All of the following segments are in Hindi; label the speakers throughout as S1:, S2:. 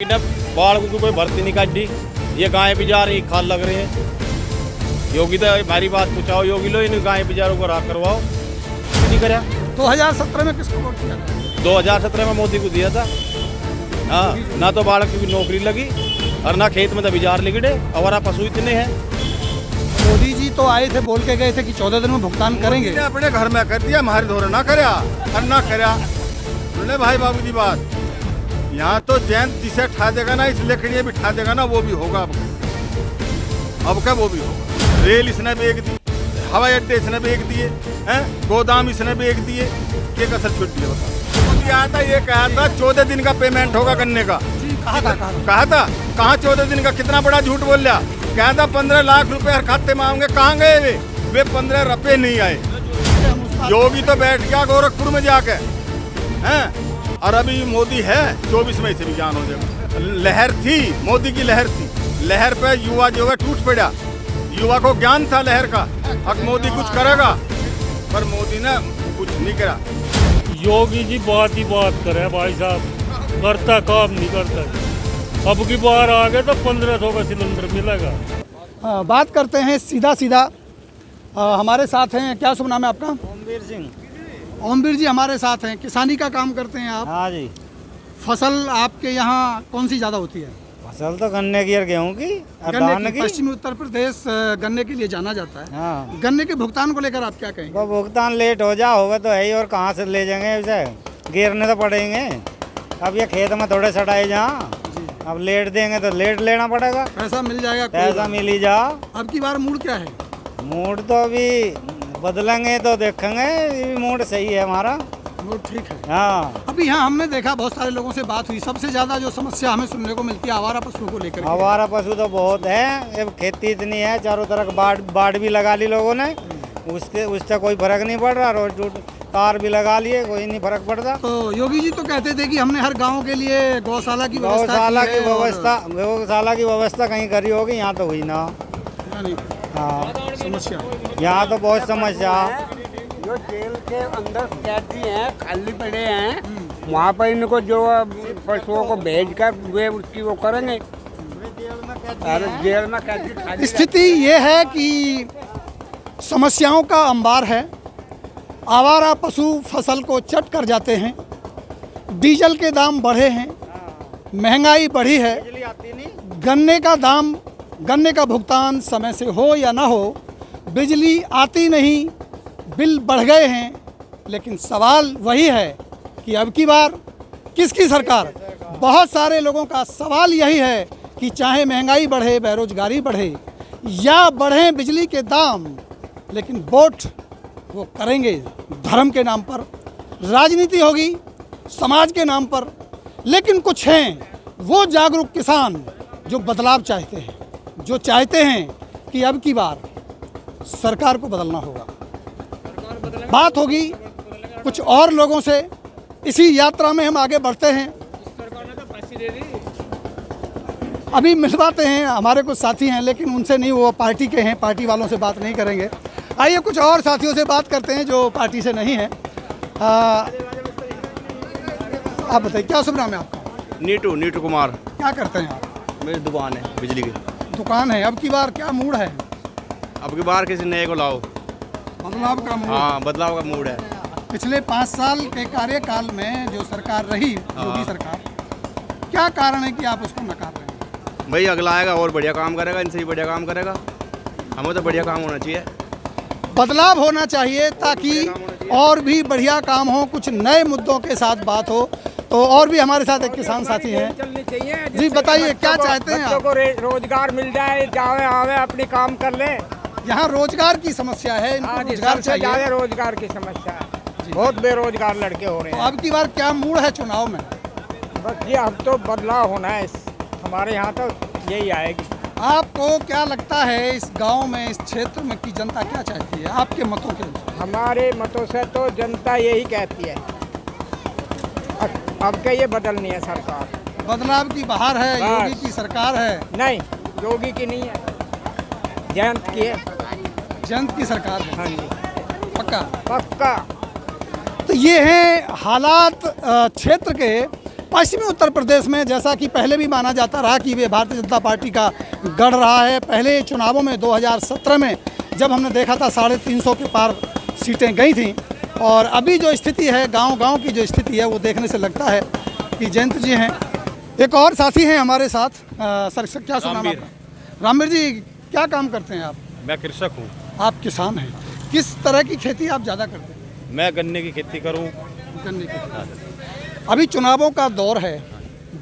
S1: बाढ़ को कोई भर्ती नहीं काटी, ये गाय भी जा रही खाल लग रही है। योगी तो हमारी बात पूछाओ, योगी लो इन गाय बेचारों को राह करवाओ, नहीं कराया।
S2: 2017 में किसको वोट किया था?
S1: 2017 में मोदी को दिया था। हाँ, ना तो बाढ़ की नौकरी लगी और ना खेत में तो बिजार लिगड़े, अवारा पशु इतने हैं।
S2: मोदी जी तो आए थे, बोल के गए थे कि 14 दिन में भुगतान करेंगे।
S3: अपने घर में कर दिया, हमारे धोरे ना करया और ना करया। सुन ले भाई बाबू जी बात, यहाँ तो जैन जिसे ठा देगा ना, इस लकड़ियाँ भी ठा देगा ना, वो भी होगा। अब क्या वो भी होगा। रेल इसने बेच दी, हवाई अड्डे इसने बेच दिए हैं, गोदाम इसने बेच दिए, क्या कसर छूट दिया बता। मोदी आया था, ये कहा था 14 दिन का पेमेंट होगा गन्ने का। कहा था कहाँ 14 दिन का? कितना बड़ा झूठ बोल लिया। कहा था 15 लाख रुपए हर खाते में आएंगे, कहाँ गए वे 15 रुपए नहीं आए। योगी तो बैठ गया गोरखपुर में जाके हैं, और अभी मोदी है 24 में से भी जान हो जाएगा। लहर थी, मोदी की लहर थी, लहर पे युवा जो है टूट पड़ा। युवा को ज्ञान था लहर का, अब मोदी कुछ करेगा, पर मोदी ने कुछ नहीं करा।
S4: योगी जी बात ही बात करे भाई साहब, करता काम नहीं करता। अब की बार आ गए तो 1500 का सिलेंडर मिलेगा।
S2: बात करते हैं सीधा सीधा। हमारे साथ हैं, क्या शुभ नाम है आपका?
S5: ओमवीर सिंह।
S2: ओमवीर जी हमारे साथ हैं, किसानी का काम करते हैं आप।
S5: हाँ जी।
S2: फसल आपके यहाँ कौन सी ज़्यादा होती है?
S5: फसल तो गन्ने की और गेहूँ की और
S2: गन्ने
S5: धान
S2: की।
S5: की।
S2: पश्चिमी उत्तर प्रदेश गन्ने के लिए जाना जाता है।
S5: हाँ,
S2: गन्ने के भुगतान को लेकर आप क्या कहेंगे?
S5: वो भुगतान लेट हो जा होगा तो है ही, और कहाँ से ले जाएंगे उसे, गिरने तो पड़ेंगे। अब ये खेत में थोड़े सड़ाए जहाँ, अब लेट देंगे तो लेट लेना पड़ेगा।
S2: पैसा मिल जाएगा, कोई
S5: पैसा
S2: बात
S5: मिल ही जा।
S2: नहीं। अब की बार मूड क्या है?
S5: मूड तो अभी बदलेंगे तो देखेंगे, ये भी मूड सही है हमारा।
S2: मूड ठीक है।
S5: हाँ,
S2: अभी यहाँ हमने देखा, बहुत सारे लोगों से बात हुई, सबसे ज़्यादा जो समस्या हमें सुनने को मिलती है आवारा पशुओं को लेकर।
S5: आवारा पशु तो बहुत है। अब खेती इतनी है, चारों तरफ बाढ़ भी लगा ली लोगों ने, उससे कोई फर्क नहीं पड़ रहा। रोड तार भी लगा लिए, कोई नहीं फर्क पड़ता।
S2: तो योगी जी तो कहते थे कि हमने हर गांव के लिए गौशाला की
S5: गौशाला की
S2: व्यवस्था
S5: गौशाला की व्यवस्था कहीं करी होगी, यहाँ तो हुई ना। हाँ,
S2: समस्या
S5: यहाँ तो बहुत समस्या।
S6: जो जेल के अंदर कैदी हैं, खाली पड़े हैं, वहाँ पर इनको जो पशुओं को भेज कर वे उसकी वो करेंगे। जेल में कैदी खाली।
S2: स्थिति ये है कि समस्याओं का अंबार है। आवारा पशु फसल को चट कर जाते हैं, डीजल के दाम बढ़े हैं, महंगाई बढ़ी है, गन्ने का भुगतान समय से हो या ना हो, बिजली आती नहीं, बिल बढ़ गए हैं। लेकिन सवाल वही है कि अब की बार किसकी सरकार? बहुत सारे लोगों का सवाल यही है कि चाहे महंगाई बढ़े, बेरोजगारी बढ़े या बढ़े बिजली के दाम, लेकिन वोट वो करेंगे धर्म के नाम पर, राजनीति होगी समाज के नाम पर। लेकिन कुछ हैं वो जागरूक किसान जो बदलाव चाहते हैं, जो चाहते हैं कि अब की बार सरकार को बदलना होगा। बात होगी कुछ और लोगों से। इसी यात्रा में हम आगे बढ़ते हैं, अभी मिलवाते हैं। हमारे कुछ साथी हैं, लेकिन उनसे नहीं, वो पार्टी के हैं, पार्टी वालों से बात नहीं करेंगे। आइए कुछ और साथियों से बात करते हैं जो पार्टी से नहीं है। आप बताइए, क्या शुभ नाम है आपका?
S1: नीटू कुमार।
S2: क्या करते हैं आप?
S1: मेरी दुकान है, बिजली की
S2: दुकान है। अब की बार क्या मूड है?
S1: अब की बार किसी नए को लाओ।
S2: बदलाव का मूड?
S1: हाँ, बदलाव का मूड है।
S2: पिछले 5 साल के कार्यकाल में जो सरकार रही, योगी सरकार, क्या कारण है कि आप उसको नकार रहे हैं?
S1: भाई अगला आएगा और बढ़िया काम करेगा, इनसे ही बढ़िया काम करेगा। हमें तो बढ़िया काम होना चाहिए,
S2: बदलाव होना चाहिए, ताकि और भी बढ़िया काम हो, कुछ नए मुद्दों के साथ बात हो। तो और भी हमारे साथ एक किसान साथी हैं।
S6: चलनी चाहिए
S2: जी बताइए, क्या चाहते हैं आप?
S6: को रोजगार मिल जाए, जावे आवे अपनी काम कर ले।
S2: यहाँ रोजगार की समस्या है, इनको रोजगार चाहिए।
S6: ज्यादा रोजगार की समस्या है, बहुत बेरोजगार लड़के हो रहे
S2: तो
S6: हैं।
S2: अब की बार क्या मूड है चुनाव में?
S6: बस ये अब तो बदलाव होना है, हमारे यहाँ तो यही आएगी।
S2: आपको क्या लगता है इस गांव में, इस क्षेत्र में की जनता क्या चाहती है आपके मतों के अनुसार?
S6: हमारे मतों से तो जनता यही कहती है, अब क्या ये बदलनी है सरकार।
S2: बदलाव की बहार है,
S6: बस।
S2: योगी की सरकार है।
S6: नहीं, योगी की नहीं है, जयंत की है।
S2: जयंत की सरकार है।
S6: हाँ जी,
S2: पक्का?
S6: पक्का।
S2: तो ये हैं हालात क्षेत्र के पश्चिमी उत्तर प्रदेश में जैसा कि पहले भी माना जाता रहा कि वे भारतीय जनता पार्टी का गढ़ रहा है। पहले चुनावों में 2017 में जब हमने देखा था 350 के पार सीटें गई थीं, और अभी जो स्थिति है गांव-गांव की जो स्थिति है वो देखने से लगता है कि जयंत जी हैं। एक और साथी हैं हमारे साथ। सर क्या सुना
S1: रामवीर।
S2: रामवीर जी, क्या काम करते हैं आप?
S1: मैं कृषक हूँ।
S2: आप किसान हैं। किस तरह की खेती आप ज़्यादा करते हैं?
S1: मैं गन्ने की खेती करूँ।
S2: गन्ने की खेती। अभी चुनावों का दौर है,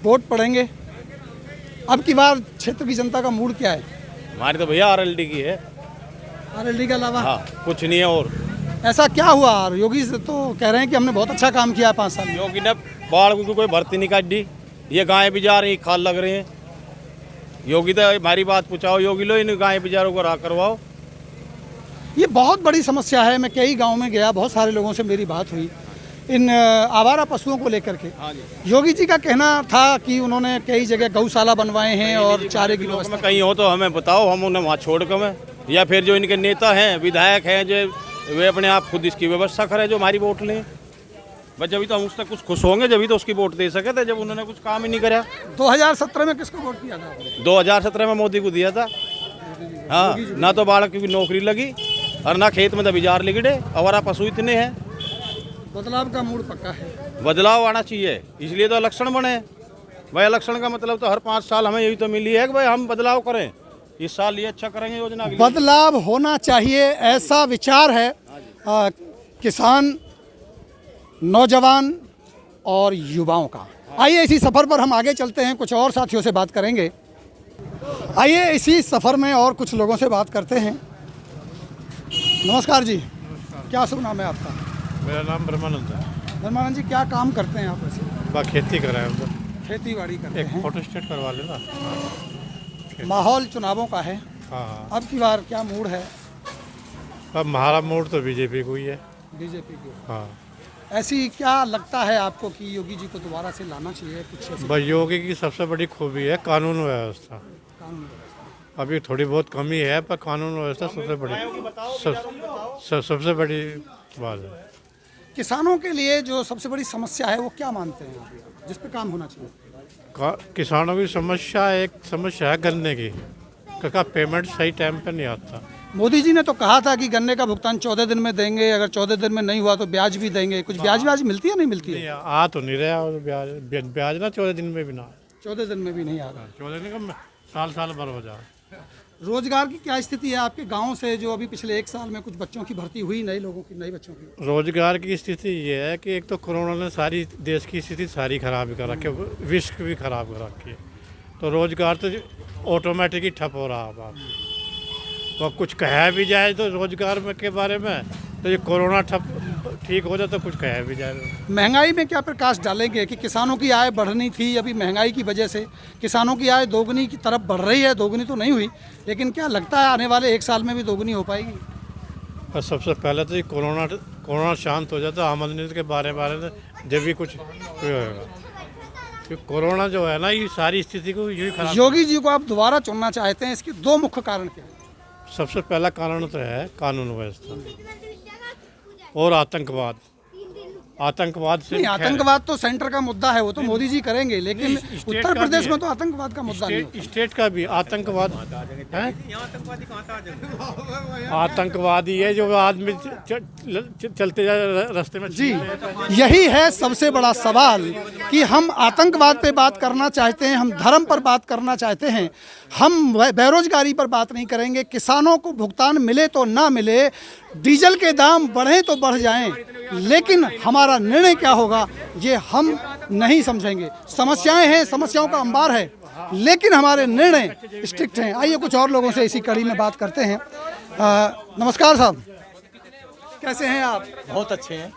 S2: वोट पड़ेंगे। अब की बार क्षेत्र की जनता का मूड क्या है?
S1: हमारी तो भैया RLD की है।
S2: RLD के अलावा
S1: हाँ, कुछ नहीं है। और
S2: ऐसा क्या हुआ? योगी से तो कह रहे हैं कि हमने बहुत अच्छा काम किया 5 साल में।
S1: योगी ने बाढ़ को कोई भर्ती नहीं काटी। ये गायें भी जा रही, खाल लग रहे हैं। योगी तो हमारी बात पूछाओ, योगी लो इन गायें बेचारों को राह करवाओ।
S2: ये बहुत बड़ी समस्या है। मैं कई गांव में गया, बहुत सारे लोगों से मेरी बात हुई इन आवारा पशुओं को लेकर के। योगी जी का कहना था कि उन्होंने कई जगह गौशाला बनवाए हैं और चारे की व्यवस्था।
S1: कहीं हो तो हमें बताओ, हम उन्हें वहाँ छोड़ कर या फिर जो इनके नेता हैं, विधायक हैं, जो वे अपने आप खुद इसकी व्यवस्था करें, जो हमारी वोट लें। बस जब तो हम उससे कुछ खुश होंगे, जब तो उसकी वोट दे सके थे, जब उन्होंने कुछ काम ही नहीं करा।
S2: 2017 में किसको वोट किया था आपने?
S1: 2017 में मोदी को दिया था। हाँ, ना तो बालक की नौकरी लगी और ना खेत में तो बिजार लिगड़े। आवारा पशु इतने हैं।
S2: बदलाव का मूड पक्का है।
S1: बदलाव आना चाहिए, इसलिए तो इलेक्शन बने भाई। इलेक्शन का मतलब तो हर 5 साल हमें यही तो मिली है कि भाई हम बदलाव करें, इस साल ये अच्छा करेंगे योजना के लिए।
S2: बदलाव होना चाहिए, ऐसा विचार है किसान, नौजवान और युवाओं का। आइए इसी सफ़र पर हम आगे चलते हैं, कुछ और साथियों से बात करेंगे। आइए इसी सफ़र में और कुछ लोगों से बात करते हैं। नमस्कार जी, क्या शुभ नाम है आपका?
S7: मेरा नाम ब्रह्मानंद है।
S2: धर्मानंद जी, क्या काम करते हैं आप वैसे?
S7: बस खेती कर रहे हैं हम तो।
S2: खेती बाड़ी करते
S7: एक
S2: हैं।
S7: फोटो स्टेट करवा लेना।
S2: माहौल चुनावों का है,
S7: हाँ,
S2: अब की बार क्या मूड है?
S7: अब हमारा मूड तो बीजेपी को ही है।
S2: बीजेपी की।
S7: हाँ,
S2: ऐसी क्या लगता है आपको कि योगी जी को दोबारा से लाना चाहिए? कुछ ऐसी
S7: बस योगी की सबसे बड़ी खूबी है कानून व्यवस्था।
S2: कानून व्यवस्था।
S7: अभी थोड़ी बहुत कमी है, पर कानून व्यवस्था सबसे बड़ी सबसे बड़ी बात है।
S2: किसानों के लिए जो सबसे बड़ी समस्या है वो क्या मानते हैं आप, जिस पे काम होना चाहिए?
S7: किसानों की समस्या है गन्ने की, क्योंकि पेमेंट सही टाइम पे नहीं आता।
S2: मोदी जी ने तो कहा था कि गन्ने का भुगतान 14 दिन में देंगे, अगर 14 दिन में नहीं हुआ तो ब्याज भी देंगे। कुछ ब्याज मिलती है, नहीं मिलती है?
S7: आ तो नहीं रहा ब्याज ना 14 दिन में भी ना।
S2: 14 दिन में भी नहीं आ रहा।
S7: 14 दिन का साल भर हो जाए।
S2: रोजगार की क्या स्थिति है आपके गांव से? जो अभी पिछले 1 साल में कुछ बच्चों की भर्ती हुई, नए लोगों की, नए बच्चों की।
S7: रोजगार की स्थिति ये है कि एक तो कोरोना ने सारी देश की स्थिति सारी खराब कर रखी है, विश्व भी खराब कर रखी है। तो रोजगार तो ऑटोमेटिक ही ठप हो रहा है। अब तो अब कुछ कहा भी जाए तो रोजगार में के बारे में, तो ये कोरोना ठीक हो जाए तो कुछ कहा भी जाए।
S2: महंगाई में क्या प्रकाश डालेंगे कि किसानों की आय बढ़नी थी, अभी महंगाई की वजह से किसानों की आय दोगुनी की तरफ बढ़ रही है। दोगुनी तो नहीं हुई, लेकिन क्या लगता है आने वाले 1 साल में भी दोगुनी हो पाएगी?
S7: और सबसे पहले तो ये कोरोना शांत हो जाए तो आमदनी के बारे में जब भी कुछ होगा। क्योंकि कोरोना जो है ना, ये सारी स्थिति को यूँ खराब।
S2: योगी जी को आप दोबारा चुनना चाहते हैं, इसके 2 मुख्य कारण क्या है?
S7: सबसे पहला कारण तो है कानून व्यवस्था और आतंकवाद से।
S2: नहीं, आतंकवाद तो सेंटर का मुद्दा है, वो तो मोदी जी करेंगे, लेकिन उत्तर प्रदेश में तो आतंकवाद का मुद्दा नहीं होता।
S7: स्टेट का भी आतंकवाद है। आतंकवादी है जो आदमी चलते जाए रास्ते में।
S2: जी, यही है सबसे बड़ा सवाल कि हम आतंकवाद पे बात करना चाहते हैं, हम धर्म पर बात करना चाहते हैं, हम बेरोजगारी पर बात नहीं करेंगे। किसानों को भुगतान मिले तो ना मिले, डीजल के दाम बढ़ें तो बढ़ जाएं, लेकिन हमारा निर्णय क्या होगा ये हम नहीं समझेंगे। समस्याएं हैं, समस्याओं का अंबार है, लेकिन हमारे निर्णय स्ट्रिक्ट हैं। आइए कुछ और लोगों से इसी कड़ी में बात करते हैं। नमस्कार साहब, कैसे हैं आप?
S8: बहुत अच्छे हैं।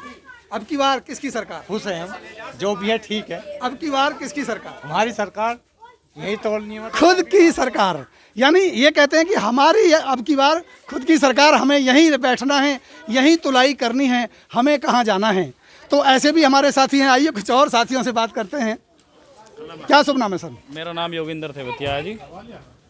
S2: अब की बार किसकी सरकार?
S8: खुश हैं हम, जो भी है ठीक है।
S2: अब की बार किसकी सरकार?
S8: हमारी सरकार यही तोड़नी है।
S2: खुद की सरकार, यानी ये कहते हैं कि हमारी अब की बार खुद की सरकार, हमें यहीं बैठना है, यहीं तुलाई करनी है, हमें कहाँ जाना है। तो ऐसे भी हमारे साथी हैं। आइए कुछ और साथियों से बात करते हैं। क्या शुभ नाम है सर?
S9: मेरा नाम योगिंदर तेवतिया है जी।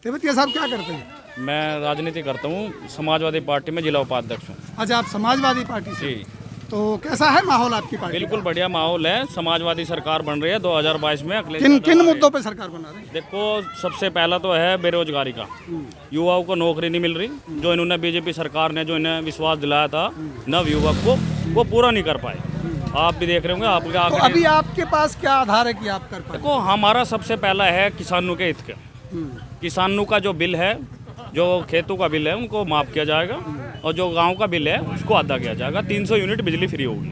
S2: तेवतिया साहब क्या करते हैं?
S9: मैं राजनीति करता हूँ, समाजवादी पार्टी में जिला उपाध्यक्ष हूँ।
S2: अच्छा, आप समाजवादी पार्टी से?
S9: जी।
S2: तो कैसा है माहौल आपकी पार्टी
S9: बिल्कुल बढ़िया माहौल है। समाजवादी सरकार बन रही है 2022 में। अखिलेश
S2: किन
S9: यादव
S2: किन
S9: आए।
S2: मुद्दों पे सरकार बना रही है?
S9: देखो, सबसे पहला तो है बेरोजगारी का। युवाओं को नौकरी नहीं मिल रही। जो इन्होंने बीजेपी सरकार ने जो इन्हें विश्वास दिलाया था नव युवक को, वो पूरा नहीं कर पाए। आप भी देख रहे होंगे। आपके
S2: तो
S9: आगे
S2: अभी आपके पास क्या आधार है कि आप कर पाए?
S9: देखो, हमारा सबसे पहला है किसानों के हित का। किसानों का जो बिल है, जो खेतों का बिल है, उनको माफ़ किया जाएगा, और जो गांव का बिल है उसको अदा किया जाएगा। 300 यूनिट बिजली फ्री होगी।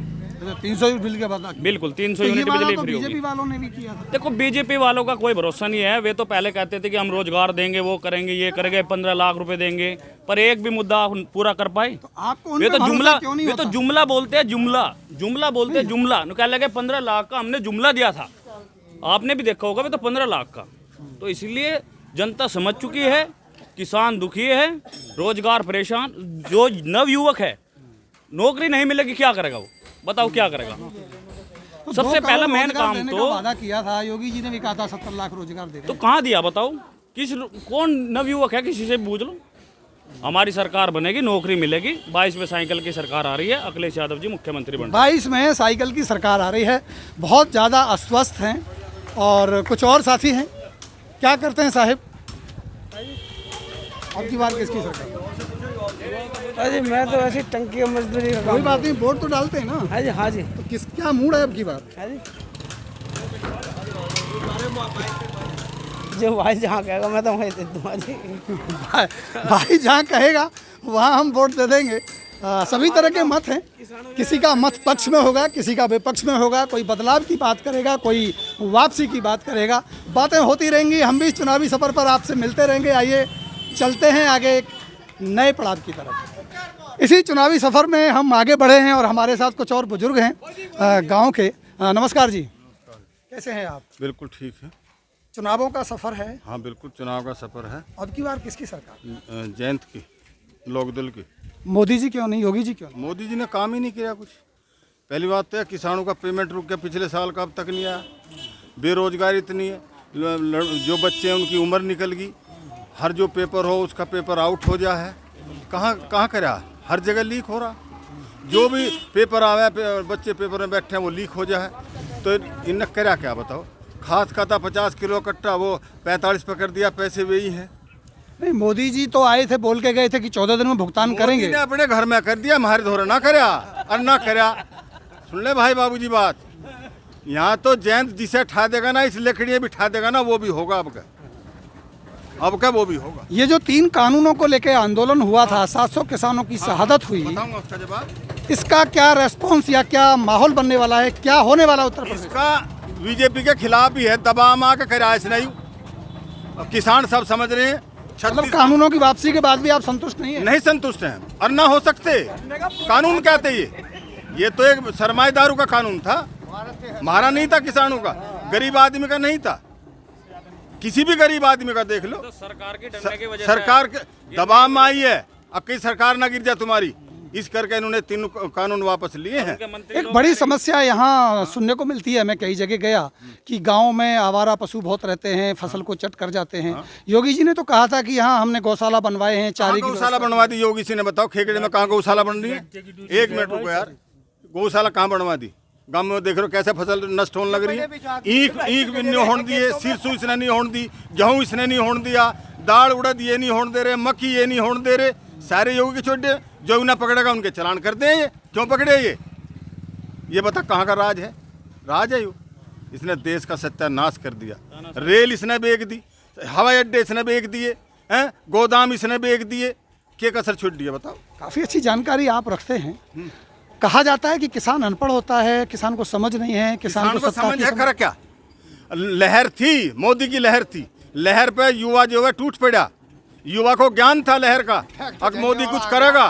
S2: 300 बिल के बाद
S9: बिल्कुल 300
S2: तो ये
S9: यूनिट
S2: वाला
S9: बिजली
S2: तो
S9: फ्री होगी।
S2: बीजेपी वालों ने भी किया था।
S9: देखो, बीजेपी वालों का कोई भरोसा नहीं है। वे तो पहले कहते थे कि हम रोजगार देंगे, वो करेंगे, ये करेंगे, 15 लाख रुपए देंगे, पर एक भी मुद्दा पूरा कर पाए?
S2: तो आपको
S9: वे
S2: उन
S9: तो
S2: पे
S9: जुमला
S2: भरोसा क्यों नहीं
S9: वे तो
S2: होता?
S9: जुमला बोलते हैं। जुमला बोलते हैं। जुमला कह लगे 15 लाख का हमने जुमला दिया था। आपने भी देखा होगा, वे तो 15 लाख का। तो इसलिए जनता समझ चुकी है, किसान दुखी है, रोजगार परेशान। जो नव युवक है, नौकरी नहीं मिलेगी, क्या करेगा वो? बताओ क्या करेगा?
S2: तो
S9: सबसे
S2: 2
S9: पहला
S2: करोड़
S9: मेन
S2: रोजगार
S9: काम
S2: देने का
S9: तो
S2: वादा किया था योगी जी ने भी कहा था 70 लाख रोजगार दे
S9: तो कहाँ दिया बताओ? कौन नवयुवक है? किसी से पूछ लो। हमारी सरकार बनेगी, नौकरी मिलेगी। 22 में साइकिल की सरकार आ रही है, अखिलेश यादव जी मुख्यमंत्री बन।
S2: 22 में साइकिल की सरकार आ रही है। बहुत ज़्यादा अस्वस्थ हैं और कुछ और साथी हैं। क्या करते हैं साहिब? अब की बार किसकी सरकार?
S6: अरे मैं तो ऐसी टंकी मजदूरी का
S2: कोई बात नहीं, वोट तो डालते हैं ना।
S6: हाँ जी, हाँ जी।
S2: तो किस क्या मूड है अब की बार?
S6: हाँ जी, जो भाई जहाँ कहेगा मैं तो वहीं दे दूँगा जी।
S2: भाई जहाँ कहेगा वहाँ हम वोट दे देंगे। सभी तरह के मत हैं। किसी का मत पक्ष में होगा, किसी का विपक्ष में होगा। कोई बदलाव की बात करेगा, कोई वापसी की बात करेगा। बातें होती रहेंगी। हम भी इस चुनावी सफ़र पर आपसे मिलते रहेंगे। आइए चलते हैं आगे एक नए पड़ाव की तरफ। इसी चुनावी सफ़र में हम आगे बढ़े हैं और हमारे साथ कुछ और बुजुर्ग हैं गांव के। नमस्कार जी, कैसे हैं आप?
S3: बिल्कुल ठीक है।
S2: चुनावों का सफ़र है।
S3: हाँ बिल्कुल, चुनाव का सफर है।
S2: अब की बार किसकी सरकार?
S3: जयंत की, लोकदल की।
S2: मोदी जी क्यों नहीं, योगी जी क्यों नहीं?
S3: मोदी जी ने काम ही नहीं किया कुछ। पहली बात तो है, किसानों का पेमेंट रुक गया पिछले साल का, अब तक नहीं आया। बेरोजगारी इतनी है, जो बच्चे हैं उनकी उम्र निकल गई। हर जो पेपर हो उसका पेपर आउट हो जा है। कहाँ करा? हर जगह लीक हो रहा। जो भी पेपर आवे, बच्चे पेपर में बैठे हैं, वो लीक हो जाए। तो इनने करा क्या बताओ? खाद का था 50 किलो कट्टा, वो 45 पे कर दिया। पैसे वही हैं।
S2: नहीं, मोदी जी तो आए थे, बोल के गए थे कि 14 दिन में भुगतान करेंगे।
S3: मोदी ने अपने घर में कर दिया, हमारे धोरे ना करा और ना करा। सुन ले भाई बाबूजी बात, यहाँ तो जयंत जिसे ठा देगा ना, इस लकड़ियाँ बिठा देगा ना, वो भी होगा। अब क्या वो भी होगा।
S2: ये जो 3 कानूनों को लेकर आंदोलन हुआ था, 700 किसानों की शहादत हुई,
S3: बताऊंगा उसका जवाब।
S2: इसका क्या रेस्पॉन्स या क्या माहौल बनने वाला है? क्या होने वाला उत्तर प्रदेश?
S3: इसका बीजेपी के खिलाफ ही है। दबा माँ का करा इसने। अब किसान सब समझ रहे हैं।
S2: मतलब कानूनों की वापसी के बाद भी आप संतुष्ट नहीं है?
S3: नहीं संतुष्ट हैं और ना हो सकते। कानून क्या थे ये तो एक सरमाएदारों का कानून था, हमारा नहीं था। किसानों का, गरीब आदमी का नहीं था। किसी भी गरीब आदमी का देख लो।
S9: तो सरकार की डरने की वजह
S3: सरकार के दबाव में आई है। अब कहीं सरकार ना गिर जाए तुम्हारी, इस करके इन्होंने 3 कानून वापस लिए हैं।
S2: एक बड़ी समस्या यहाँ सुनने को मिलती है, मैं कई जगह गया, कि गांव में आवारा पशु बहुत रहते हैं, फसल को चट कर जाते हैं। योगी जी ने तो कहा था कि यहाँ हमने गौशाला बनवाए हैं, चारे की
S3: गौशाला बनवा दी योगी जी ने। बताओ खेकड़े में कहाँ गौशाला बन रही है? 1 मिनट रुको यार, गौशाला कहाँ बनवा दी? गाँव में देख रहे हो कैसे फसल नष्ट होने लग रही है। ईख भी नहीं होने दिए, सिरसू इसने नहीं होने दी, गेहूँ इसने नहीं होने दिया, दाल उड़द ये नहीं होने दे रहे, मक्की ये नहीं होने दे रहे। सारे योगी के छोटे, जो ना पकड़ेगा उनके चालान कर दें। ये क्यों पकड़े? ये बता कहाँ का राज है? राज है यो। इसने देश का सत्यानाश कर दिया। रेल इसने बेच दी, हवाई अड्डे इसने बेच दिए हैं, गोदाम इसने बेच दिए। क्या कसर छूट दिया बताओ?
S2: काफ़ी अच्छी जानकारी आप रखते हैं। कहा जाता है कि किसान अनपढ़ होता है, किसान को समझ नहीं है, किसान को सत्ता
S3: समझ
S2: की
S3: है। कर क्या लहर थी, मोदी की लहर थी। लहर पे युवा जो है टूट पड़ा। युवा को ज्ञान था लहर का, अब मोदी कुछ करेगा,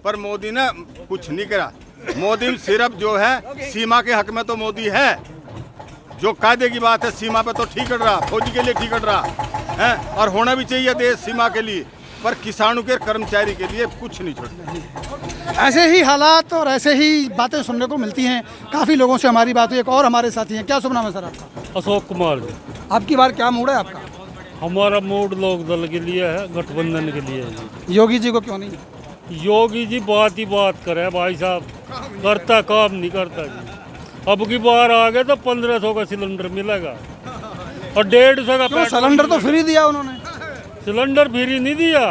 S3: पर मोदी ने कुछ नहीं करा। मोदी सिर्फ जो है सीमा के हक में तो मोदी है। जो कायदे की बात है, सीमा पे तो ठीक कर रहा, फौजी के लिए ठीक कर रहा है, और होना भी चाहिए देश सीमा के लिए, पर किसानों के कर्मचारी के लिए कुछ नहीं छोड़ना।
S2: ऐसे ही हालात और ऐसे ही बातें सुनने को मिलती हैं। काफ़ी लोगों से हमारी बात हुई। एक और हमारे साथी हैं। क्या शुभ नाम है सर आपका?
S4: अशोक कुमार जी।
S2: आपकी बार क्या मूड है आपका?
S4: हमारा मूड लोकदल के लिए है, गठबंधन के लिए है।
S2: योगी जी को क्यों नहीं?
S4: योगी जी बात ही बात करे भाई साहब, करता काम नहीं करता जी। अब की बार आ गए तो 1500 का सिलेंडर मिलेगा और 150 का
S2: क्यों सिलेंडर तो फ्री दिया उन्होंने।
S4: सिलेंडर फ्री नहीं दिया,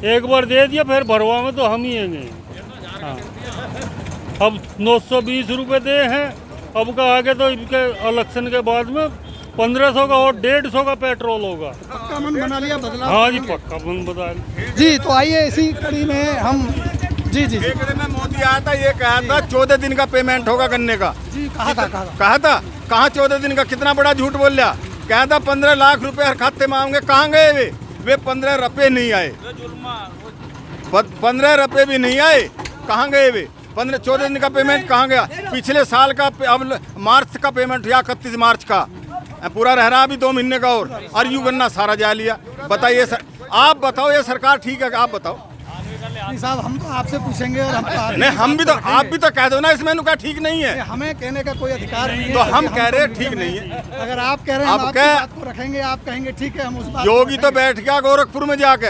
S4: एक बार दे दिया, फिर भरवाएंगे तो हम ही हैं। हाँ, अब 920 रुपये दे हैं, अब का आगे तो इनके इलेक्शन के बाद में 1500 का और 150 का पेट्रोल होगा।
S2: पक्का मन बना लिया बदलाव।
S4: हाँ जी, पक्का मन बता लिया।
S2: जी तो आइए इसी कड़ी में हम जी जी
S3: एक दिन में मोदी आया था, ये कहा था 14 दिन का पेमेंट होगा गन्ने का।
S2: जी कहा था
S3: कहाँ 14 दिन का, कितना बड़ा झूठ बोल लिया। कहा था 15 लाख रुपए हर खाते में आएंगे, कहाँ गए वे 15 रुपए नहीं आए, 15 रुपए भी नहीं आए, कहाँ गए वे 14 दिन का पेमेंट कहाँ गया। पिछले साल का अब मार्च का पेमेंट या 31 मार्च का पूरा रह रहा अभी 2 महीने का और यूं गन्ना सारा जा लिया। बताइए आप बताओ, ये सरकार ठीक है? आप बताओ।
S2: नहीं साहब, हम तो आपसे पूछेंगे और
S3: नहीं, हम भी तो आप भी तो कह दो ना इसमें का ठीक नहीं है।
S2: हमें कहने का कोई अधिकार नहीं है।
S3: तो हम कह रहे हैं ठीक नहीं है।
S2: अगर आप कह रहे हैं,
S3: आप
S2: हम आपकी बात को रखेंगे, आप कहेंगे ठीक है, हम उस बात
S3: योगी तो बैठ गया गोरखपुर में जाके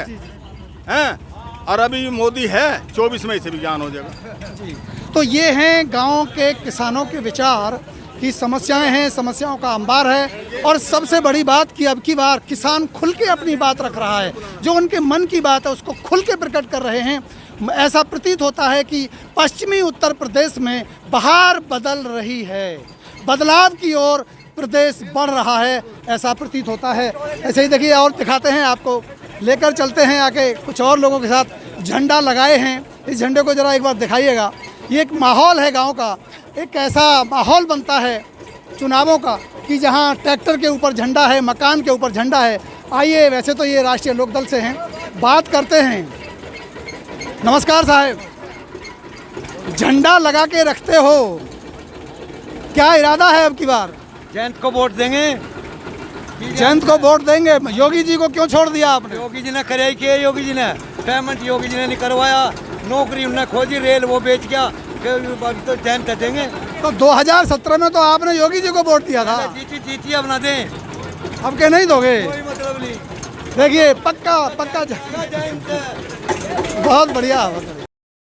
S3: हैं, और अभी मोदी है 24 मई से भी ज्ञान हो जाएगा।
S2: तो ये हैं गांव के किसानों के विचार की समस्याएं हैं, समस्याओं का अंबार है। और सबसे बड़ी बात कि अब की बार किसान खुल के अपनी बात रख रहा है, जो उनके मन की बात है उसको खुल के प्रकट कर रहे हैं। ऐसा प्रतीत होता है कि पश्चिमी उत्तर प्रदेश में बहार बदल रही है, बदलाव की ओर प्रदेश बढ़ रहा है, ऐसा प्रतीत होता है। ऐसे ही देखिए और दिखाते हैं आपको, लेकर चलते हैं आके कुछ और लोगों के साथ। झंडा लगाए हैं, इस झंडे को ज़रा एक बार दिखाइएगा। ये एक माहौल है गांव का, एक ऐसा माहौल बनता है चुनावों का कि जहां ट्रैक्टर के ऊपर झंडा है, मकान के ऊपर झंडा है। आइए, वैसे तो ये राष्ट्रीय लोकदल से हैं, बात करते हैं। नमस्कार साहब, झंडा लगा के रखते हो, क्या इरादा है अब की बार?
S8: जयंत को वोट देंगे।
S2: जयंत को वोट देंगे। योगी जी को क्यों छोड़ दिया आपने?
S8: योगी जी ने करे किए, योगी जी ने पेमेंट योगी जी ने नहीं करवाया, नौकरी उन्होंने खोजी, रेल वो बेच गया, तो जयंत देंगे।
S2: तो 2017 में तो आपने योगी जी को वोट दिया था।
S8: जीती अब ना दें,
S2: अब के नहीं दोगे?
S8: कोई मतलब नहीं।
S2: देखिए पक्का पक्का
S8: जयंत
S2: बहुत बढ़िया।